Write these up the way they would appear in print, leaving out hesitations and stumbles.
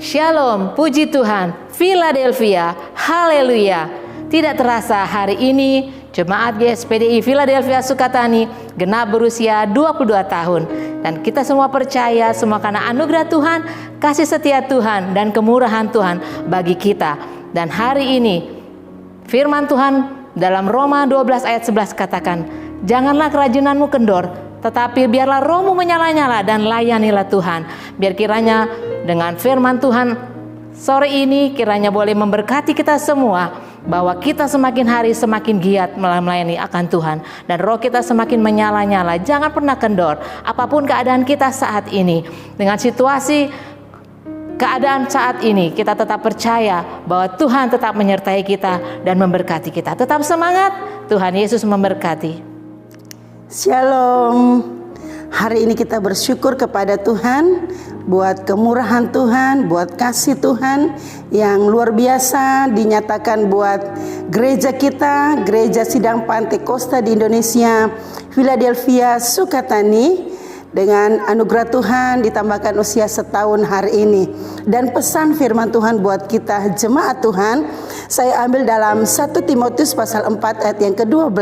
Shalom, puji Tuhan, Philadelphia, haleluya. Tidak terasa hari ini Jemaat GSPDI Philadelphia Sukatani genap berusia 22 tahun. Dan kita semua percaya semua karena anugerah Tuhan, kasih setia Tuhan, dan kemurahan Tuhan bagi kita. Dan hari ini firman Tuhan dalam Roma 12 ayat 11 katakan, janganlah kerajinanmu kendor, tetapi biarlah rohmu menyala-nyala dan layanilah Tuhan. Biar kiranya dengan firman Tuhan sore ini kiranya boleh memberkati kita semua, bahwa kita semakin hari semakin giat melayani akan Tuhan, dan roh kita semakin menyala-nyala. Jangan pernah kendor apapun keadaan kita saat ini. Dengan situasi keadaan saat ini, kita tetap percaya bahwa Tuhan tetap menyertai kita dan memberkati kita. Tetap semangat, Tuhan Yesus memberkati. Shalom. Hari ini kita bersyukur kepada Tuhan buat kemurahan Tuhan, buat kasih Tuhan yang luar biasa dinyatakan buat gereja kita, Gereja Sidang Pantekosta di Indonesia, Philadelphia Sukatani. Dengan anugerah Tuhan ditambahkan usia setahun hari ini. Dan pesan firman Tuhan buat kita jemaat Tuhan, saya ambil dalam 1 Timotius pasal 4 ayat yang ke-12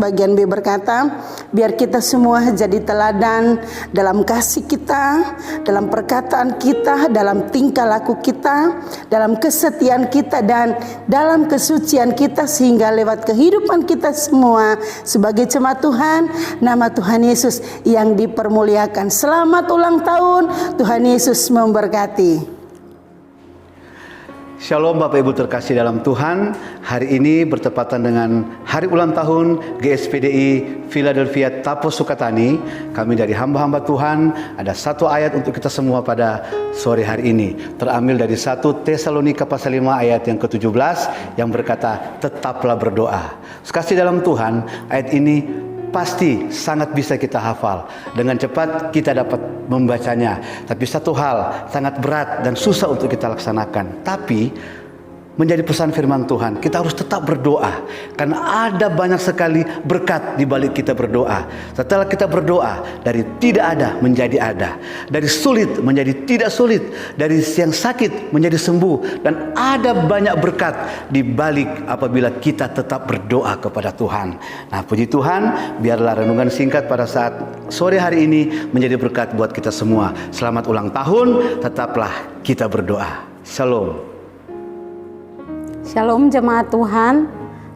bagian B berkata, biar kita semua jadi teladan dalam kasih kita, dalam perkataan kita, dalam tingkah laku kita, dalam kesetiaan kita, dan dalam kesucian kita, sehingga lewat kehidupan kita semua sebagai jemaat Tuhan, nama Tuhan Yesus yang dipermuliakan. Selamat ulang tahun, Tuhan Yesus memberkati. Shalom Bapak Ibu terkasih dalam Tuhan. Hari ini bertepatan dengan hari ulang tahun GSPDI Philadelphia Tapos Sukatani. Kami dari hamba-hamba Tuhan ada satu ayat untuk kita semua pada sore hari ini. Terambil dari 1 Tesalonika pasal 5 ayat yang ke-17 yang berkata, tetaplah berdoa. Sekasih dalam Tuhan, ayat ini pasti sangat bisa kita hafal. Dengan cepat kita dapat membacanya. Tapi satu hal sangat berat dan susah untuk kita laksanakan. Tapi menjadi pesan firman Tuhan, kita harus tetap berdoa. Karena ada banyak sekali berkat di balik kita berdoa. Setelah kita berdoa, dari tidak ada menjadi ada. Dari sulit menjadi tidak sulit. Dari yang sakit menjadi sembuh. Dan ada banyak berkat di balik apabila kita tetap berdoa kepada Tuhan. Nah, puji Tuhan, biarlah renungan singkat pada saat sore hari ini menjadi berkat buat kita semua. Selamat ulang tahun, tetaplah kita berdoa. Shalom. Shalom jemaat Tuhan.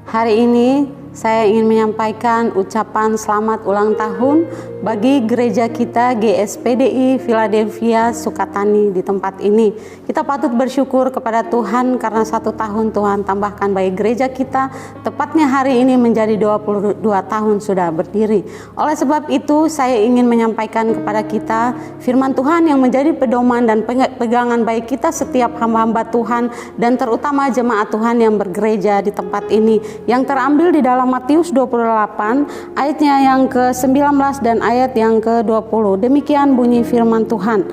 Hari ini saya ingin menyampaikan ucapan selamat ulang tahun bagi gereja kita GSPDI Philadelphia Sukatani di tempat ini. Kita patut bersyukur kepada Tuhan karena 1 tahun Tuhan tambahkan bagi gereja kita. Tepatnya hari ini menjadi 22 tahun sudah berdiri. Oleh sebab itu saya ingin menyampaikan kepada kita firman Tuhan yang menjadi pedoman dan pegangan bagi kita setiap hamba-hamba Tuhan, dan terutama jemaat Tuhan yang bergereja di tempat ini, yang terambil di dalam Matius 28 ayatnya yang ke-19 dan ayat yang ke-20. Demikian bunyi firman Tuhan.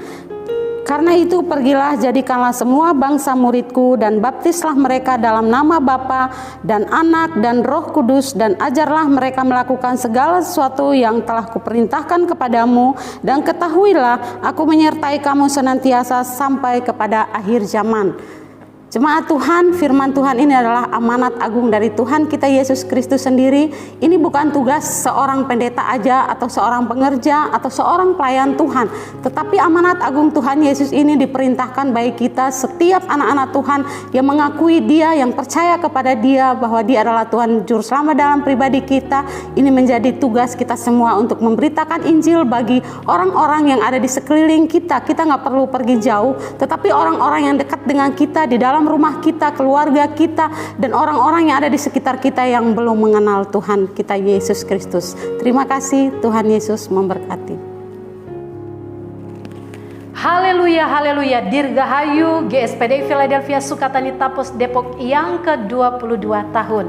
Karena itu pergilah, jadikanlah semua bangsa muridku, dan baptislah mereka dalam nama Bapa dan Anak dan Roh Kudus, dan ajarlah mereka melakukan segala sesuatu yang telah kuperintahkan kepadamu, dan ketahuilah aku menyertai kamu senantiasa sampai kepada akhir zaman. Jemaat Tuhan, firman Tuhan ini adalah amanat agung dari Tuhan kita Yesus Kristus sendiri. Ini bukan tugas seorang pendeta aja, atau seorang pengerja, atau seorang pelayan Tuhan. Tetapi amanat agung Tuhan Yesus ini diperintahkan bagi kita setiap anak-anak Tuhan yang mengakui Dia, yang percaya kepada Dia bahwa Dia adalah Tuhan Juru Selamat dalam pribadi kita. Ini menjadi tugas kita semua untuk memberitakan Injil bagi orang-orang yang ada di sekeliling kita. Kita nggak perlu pergi jauh, tetapi orang-orang yang dekat dengan kita, di dalam rumah kita, keluarga kita, dan orang-orang yang ada di sekitar kita yang belum mengenal Tuhan kita Yesus Kristus. Terima kasih, Tuhan Yesus memberkati. Haleluya, haleluya. Dirgahayu GSPDI Philadelphia Sukatani Tapos Depok yang ke-22 tahun.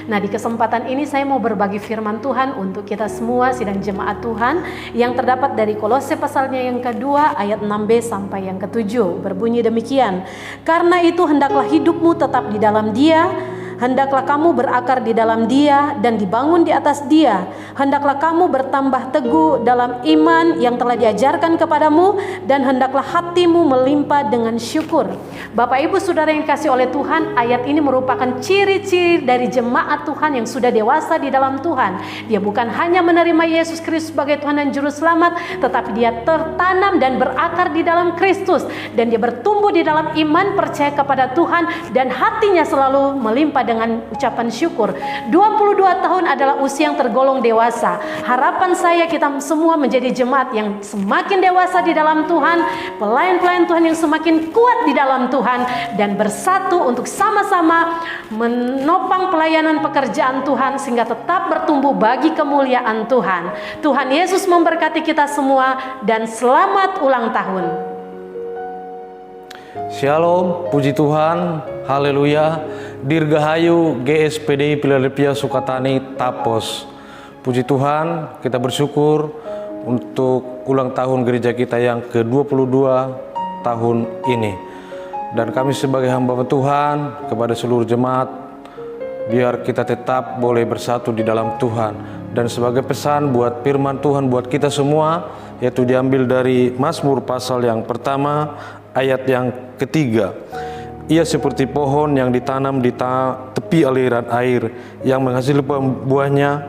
Nah, di kesempatan ini saya mau berbagi firman Tuhan untuk kita semua sidang jemaat Tuhan yang terdapat dari Kolose pasalnya yang kedua ayat 6b sampai yang ke-7. Berbunyi demikian. Karena itu hendaklah hidupmu tetap di dalam Dia, Hendaklah kamu berakar di dalam Dia dan dibangun di atas Dia. Hendaklah kamu bertambah teguh dalam iman yang telah diajarkan kepadamu, dan hendaklah hatimu melimpah dengan syukur. Bapak Ibu Saudara yang dikasihi oleh Tuhan, ayat ini merupakan ciri-ciri dari jemaat Tuhan yang sudah dewasa di dalam Tuhan. Dia bukan hanya menerima Yesus Kristus sebagai Tuhan dan Juru Selamat, tetapi dia tertanam dan berakar di dalam Kristus, dan dia bertumbuh di dalam iman, percaya kepada Tuhan, dan hatinya selalu melimpah dengan ucapan syukur. 22 tahun adalah usia yang tergolong dewasa. Harapan saya kita semua menjadi jemaat yang semakin dewasa di dalam Tuhan, pelayan-pelayan Tuhan yang semakin kuat di dalam Tuhan, dan bersatu untuk sama-sama menopang pelayanan pekerjaan Tuhan sehingga tetap bertumbuh bagi kemuliaan Tuhan. Tuhan Yesus memberkati kita semua, dan selamat ulang tahun. Shalom, puji Tuhan, haleluya. Dirgahayu GSPDI Philadelphia Sukatani Tapos. Puji Tuhan, kita bersyukur untuk ulang tahun gereja kita yang ke-22 tahun ini. Dan kami sebagai hamba Tuhan kepada seluruh jemaat, biar kita tetap boleh bersatu di dalam Tuhan. Dan sebagai pesan buat firman Tuhan buat kita semua, yaitu diambil dari Mazmur pasal yang pertama, ayat yang ketiga. Ia seperti pohon yang ditanam di tepi aliran air, yang menghasilkan buahnya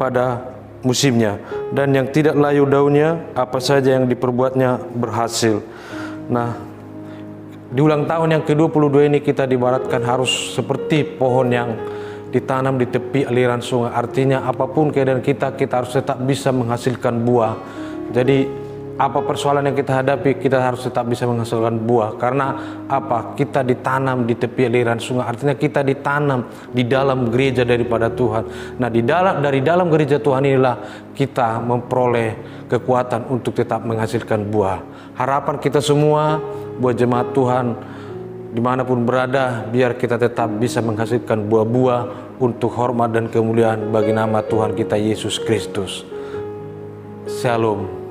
pada musimnya, dan yang tidak layu daunnya, apa saja yang diperbuatnya berhasil. Nah, di ulang tahun yang ke-22 ini kita diibaratkan harus seperti pohon yang ditanam di tepi aliran sungai. Artinya apapun keadaan kita harus tetap bisa menghasilkan buah. Jadi apa persoalan yang kita hadapi, kita harus tetap bisa menghasilkan buah. Karena apa? Kita ditanam di tepi aliran sungai. Artinya kita ditanam di dalam gereja daripada Tuhan. Nah, dari dalam gereja Tuhan inilah kita memperoleh kekuatan untuk tetap menghasilkan buah. Harapan kita semua buat jemaat Tuhan dimanapun berada, biar kita tetap bisa menghasilkan buah-buah untuk hormat dan kemuliaan bagi nama Tuhan kita Yesus Kristus. Shalom.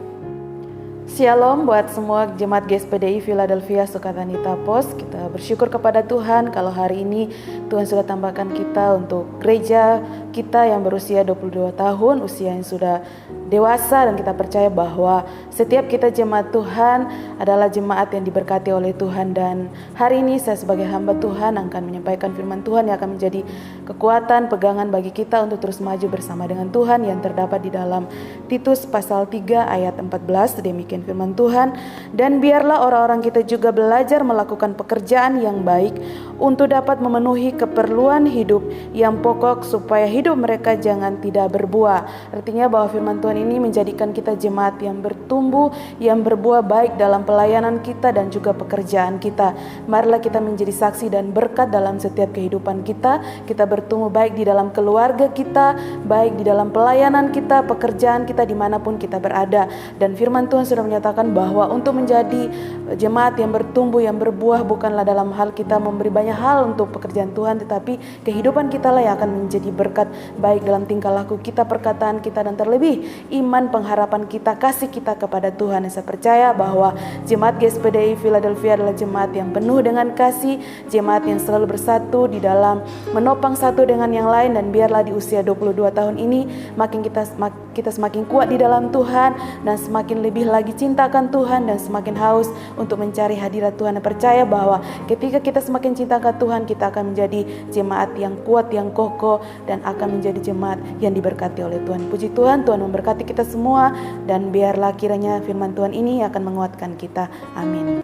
Shalom buat semua jemaat GSPDI Philadelphia Sukatani Tapos. Kita bersyukur kepada Tuhan kalau hari ini Tuhan sudah tambahkan kita untuk gereja kita yang berusia 22 tahun, usia yang sudah dewasa, dan kita percaya bahwa setiap kita jemaat Tuhan adalah jemaat yang diberkati oleh Tuhan. Dan hari ini saya sebagai hamba Tuhan akan menyampaikan firman Tuhan yang akan menjadi kekuatan, pegangan bagi kita untuk terus maju bersama dengan Tuhan, yang terdapat di dalam Titus pasal 3 ayat 14. Demikian firman Tuhan, dan biarlah orang-orang kita juga belajar melakukan pekerjaan yang baik untuk dapat memenuhi keperluan hidup yang pokok, supaya hidup mereka jangan tidak berbuah. Artinya bahwa firman Tuhan ini menjadikan kita jemaat yang bertumbuh, yang berbuah baik dalam pelayanan kita dan juga pekerjaan kita. Marilah kita menjadi saksi dan berkat dalam setiap kehidupan kita. Kita bertumbuh baik di dalam keluarga kita, baik di dalam pelayanan kita, pekerjaan kita, dimanapun kita berada. Dan firman Tuhan sudah menyatakan bahwa untuk menjadi jemaat yang bertumbuh, yang berbuah, bukanlah dalam hal kita memberi banyak hal untuk pekerjaan Tuhan, tetapi kehidupan kita lah yang akan menjadi berkat, baik dalam tingkah laku kita, perkataan kita, dan terlebih iman, pengharapan kita, kasih kita kepada Tuhan. Saya percaya bahwa jemaat GSPDI Philadelphia adalah jemaat yang penuh dengan kasih, jemaat yang selalu bersatu di dalam menopang satu dengan yang lain. Dan biarlah di usia 22 tahun ini makin kita semakin kuat di dalam Tuhan, dan semakin lebih lagi cintakan Tuhan, dan semakin haus untuk mencari hadirat Tuhan. Dan percaya bahwa ketika kita semakin cintakan Tuhan, kita akan menjadi jemaat yang kuat, yang kokoh, dan akan menjadi jemaat yang diberkati oleh Tuhan. Puji Tuhan, Tuhan memberkati kita semua, dan biarlah kiranya firman Tuhan ini akan menguatkan kita. Amin.